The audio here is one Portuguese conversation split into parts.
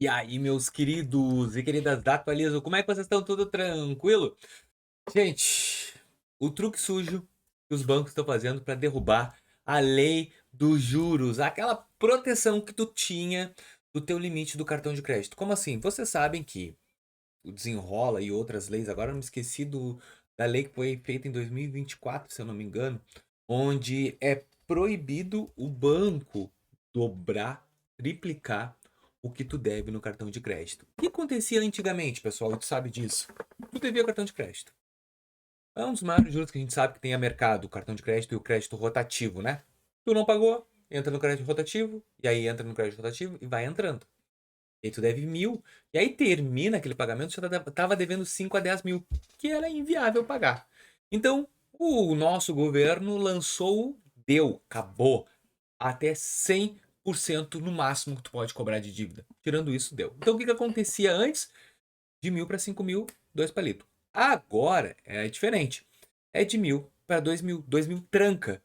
E aí, meus queridos e queridas da Atualizo, como é que vocês estão? Tudo tranquilo? Gente, o truque sujo que os bancos estão fazendo para derrubar a lei dos juros, aquela proteção que tu tinha do teu limite do cartão de crédito. Como assim? Vocês sabem que o Desenrola e outras leis, agora eu me esqueci da lei que foi feita em 2024, se eu não me engano, onde é proibido o banco dobrar, triplicar o que tu deve no cartão de crédito. O que acontecia antigamente, pessoal? Tu sabe disso? Tu devia cartão de crédito. É um dos maiores juros que a gente sabe que tem a mercado, o cartão de crédito e o crédito rotativo, né? Tu não pagou, entra no crédito rotativo, e aí entra no crédito rotativo e vai entrando. E aí tu deve 1.000, e aí termina aquele pagamento, já tava devendo 5 a 10 mil, que era inviável pagar. Então, o nosso governo lançou, deu, acabou, até 100% no máximo que tu pode cobrar de dívida. Tirando isso, deu. Então, o que acontecia antes? De 1.000 para 5 mil, 2 palitos. Agora é diferente. É de 1.000 para 2 mil. 2 mil tranca.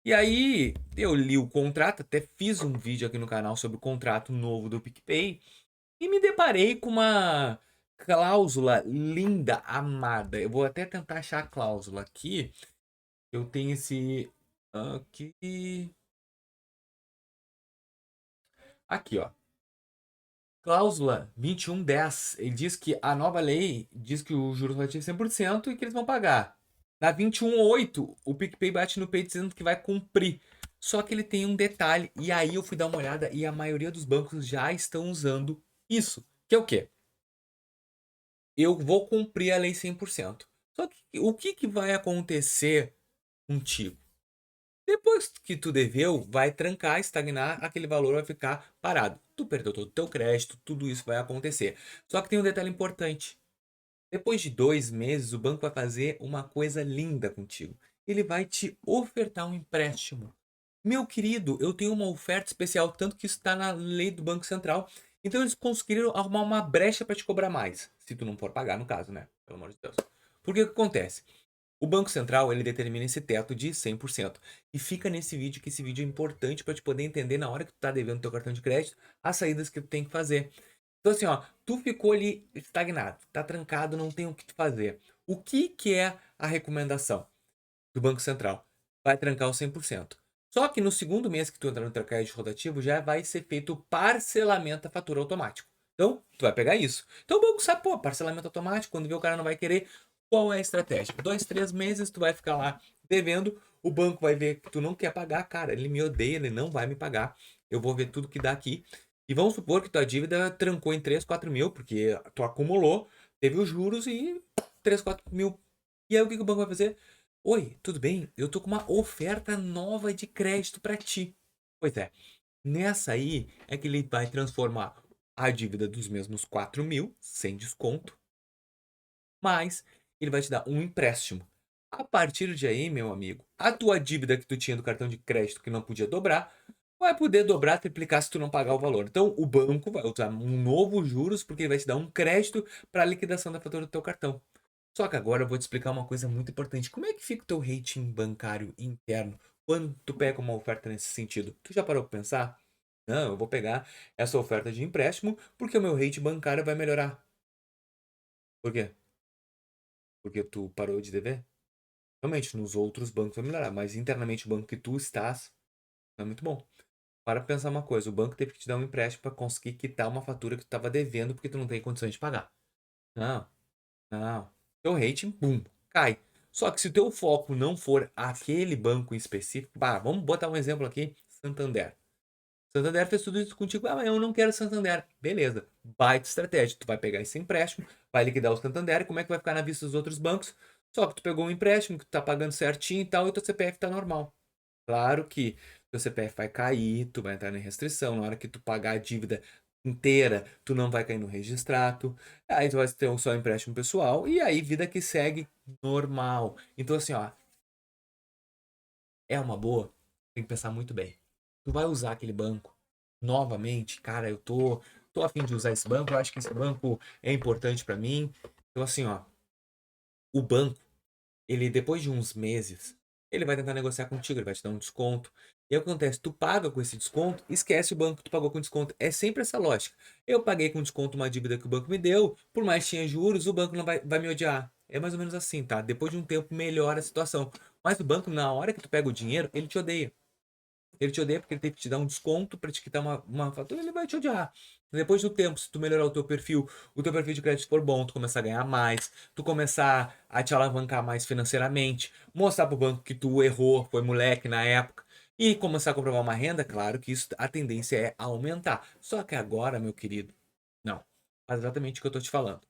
E aí, eu li o contrato, até fiz um vídeo aqui no canal sobre o contrato novo do PicPay. E me deparei com uma cláusula linda, amada. Eu vou até tentar achar a cláusula aqui. Eu tenho esse aqui. Aqui, ó. Cláusula 2110. Ele diz que a nova lei diz que o juros relativo é 100% e que eles vão pagar. Na 21.8, o PicPay bate no peito dizendo que vai cumprir. Só que ele tem um detalhe, e aí eu fui dar uma olhada e a maioria dos bancos já estão usando isso. Que é o quê? Eu vou cumprir a lei 100%. Só que o que vai acontecer contigo? Depois que tu deveu, vai trancar, estagnar, aquele valor vai ficar parado. Tu perdeu todo o teu crédito, tudo isso vai acontecer. Só que tem um detalhe importante. Depois de 2 meses, o banco vai fazer uma coisa linda contigo. Ele vai te ofertar um empréstimo. Meu querido, eu tenho uma oferta especial, tanto que isso está na lei do Banco Central. Então eles conseguiram arrumar uma brecha para te cobrar mais. Se tu não for pagar, no caso, né? Pelo amor de Deus. Porque o que acontece? O Banco Central ele determina esse teto de 100%. E fica nesse vídeo, que esse vídeo é importante para te poder entender na hora que tu tá devendo teu cartão de crédito, as saídas que tu tem que fazer. Então assim, ó, tu ficou ali estagnado, tá trancado, não tem o que tu fazer. O que é a recomendação do Banco Central? Vai trancar o 100%. Só que no segundo mês que tu entrar no teu crédito rotativo, já vai ser feito o parcelamento da fatura automático. Então, tu vai pegar isso. Então o banco sabe, pô, parcelamento automático, quando vê o cara não vai querer, qual é a estratégia? 2, 3 meses tu vai ficar lá devendo, o banco vai ver que tu não quer pagar, cara, ele me odeia, ele não vai me pagar, eu vou ver tudo que dá aqui. E vamos supor que tua dívida trancou em 3, 4 mil, porque tu acumulou, teve os juros e 3, 4 mil. E aí o que o banco vai fazer? Oi, tudo bem? Eu tô com uma oferta nova de crédito para ti. Pois é, nessa aí é que ele vai transformar a dívida dos mesmos 4 mil, sem desconto, mas ele vai te dar um empréstimo. A partir de aí, meu amigo, a tua dívida que tu tinha do cartão de crédito que não podia dobrar, vai poder dobrar, triplicar se tu não pagar o valor. Então, o banco vai usar um novo juros, porque ele vai te dar um crédito para a liquidação da fatura do teu cartão. Só que agora eu vou te explicar uma coisa muito importante. Como é que fica o teu rating bancário interno quando tu pega uma oferta nesse sentido? Tu já parou para pensar? Não, eu vou pegar essa oferta de empréstimo porque o meu rating bancário vai melhorar. Por quê? Porque tu parou de dever? Realmente, nos outros bancos vai melhorar, mas internamente o banco que tu estás não é muito bom. Para pensar uma coisa, o banco teve que te dar um empréstimo para conseguir quitar uma fatura que tu estava devendo porque tu não tem condições de pagar. Não, não. Teu rating, bum, cai. Só que se o teu foco não for aquele banco em específico, bah, vamos botar um exemplo aqui, Santander. Santander fez tudo isso contigo, ah, mas eu não quero Santander. Beleza, baita estratégia. Tu vai pegar esse empréstimo, vai liquidar o Santander, e como é que vai ficar na vista dos outros bancos? Só que tu pegou um empréstimo que tu tá pagando certinho e tal, e teu CPF tá normal. Claro que teu CPF vai cair, tu vai entrar em restrição. Na hora que tu pagar a dívida inteira, tu não vai cair no registrato. Aí tu vai ter o seu empréstimo pessoal e aí vida que segue normal. Então assim, ó, é uma boa, tem que pensar muito bem. Tu vai usar aquele banco novamente, cara, eu tô a fim de usar esse banco, eu acho que esse banco é importante pra mim. Então assim, ó, o banco ele depois de uns meses, ele vai tentar negociar contigo, ele vai te dar um desconto. E aí o que acontece? Tu paga com esse desconto, esquece o banco que tu pagou com desconto. É sempre essa lógica. Eu paguei com desconto uma dívida que o banco me deu, por mais que tinha juros, o banco não vai me odiar. É mais ou menos assim, tá? Depois de um tempo melhora a situação. Mas o banco, na hora que tu pega o dinheiro, ele te odeia. Ele te odeia porque ele tem que te dar um desconto para te quitar uma fatura, ele vai te odiar. Depois do tempo, se tu melhorar o teu perfil de crédito for bom, tu começar a ganhar mais, tu começar a te alavancar mais financeiramente, mostrar pro banco que tu errou, foi moleque na época, e começar a comprovar uma renda, claro que isso, a tendência é aumentar. Só que agora, meu querido, não. Faz exatamente o que eu tô te falando.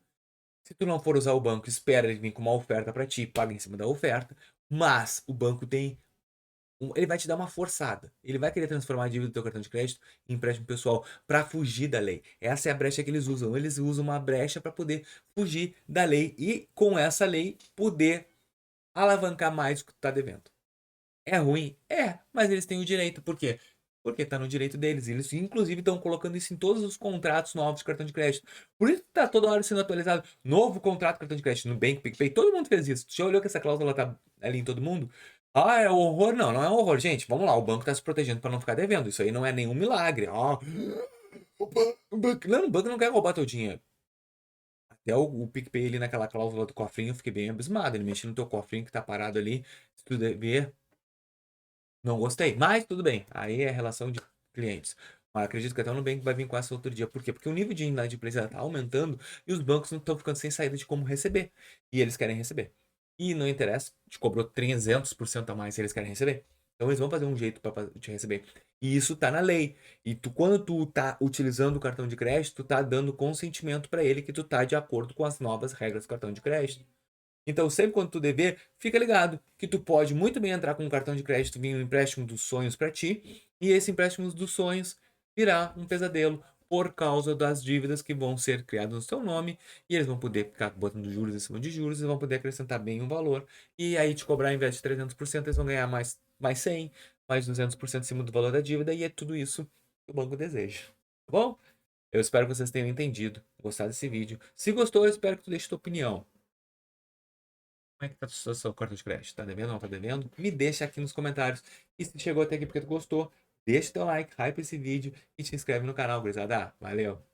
Se tu não for usar o banco, espera ele vir com uma oferta para ti, paga em cima da oferta, mas o banco tem ele vai te dar uma forçada. Ele vai querer transformar a dívida do teu cartão de crédito em empréstimo pessoal para fugir da lei. Essa é a brecha que eles usam. Eles usam uma brecha para poder fugir da lei e, com essa lei, poder alavancar mais o que tu tá devendo. É ruim? É, mas eles têm o direito. Por quê? Porque tá no direito deles. Eles, inclusive, estão colocando isso em todos os contratos novos de cartão de crédito. Por isso que tá toda hora sendo atualizado. Novo contrato de cartão de crédito no Nubank, PicPay. Todo mundo fez isso. Tu já olhou que essa cláusula tá ali em todo mundo? Ah, é horror? Não, não é horror. Gente, vamos lá. O banco tá se protegendo para não ficar devendo. Isso aí não é nenhum milagre. Ah, o banco não quer roubar teu dinheiro. Até o PicPay ali naquela cláusula do cofrinho, eu fiquei bem abismado. Ele mexeu no teu cofrinho que tá parado ali. Se tu dever, não gostei, mas tudo bem. Aí é relação de clientes. Mas acredito que até o Nubank vai vir com essa outro dia. Por quê? Porque o nível de inadimplência está aumentando e os bancos não estão ficando sem saída de como receber. E eles querem receber. E não interessa, te cobrou 300% a mais se eles querem receber. Então eles vão fazer um jeito para te receber. E isso tá na lei. E tu, quando tu tá utilizando o cartão de crédito, tu tá dando consentimento para ele que tu tá de acordo com as novas regras do cartão de crédito. Então, sempre quando tu dever, fica ligado que tu pode muito bem entrar com um cartão de crédito, vir um empréstimo dos sonhos para ti, e esse empréstimo dos sonhos virar um pesadelo por causa das dívidas que vão ser criadas no seu nome, e eles vão poder ficar botando juros em cima de juros, e vão poder acrescentar bem um valor, e aí te cobrar, ao invés de 300%, eles vão ganhar mais 100, mais 200% em cima do valor da dívida, e é tudo isso que o banco deseja. Tá bom? Eu espero que vocês tenham entendido, gostado desse vídeo. Se gostou, eu espero que tu deixe tua opinião. Como é que tá o seu cartão de crédito? Tá devendo ou não tá devendo? Me deixa aqui nos comentários. E se chegou até aqui porque tu gostou, deixa teu like, hype esse vídeo e te inscreve no canal, gurizada. Valeu!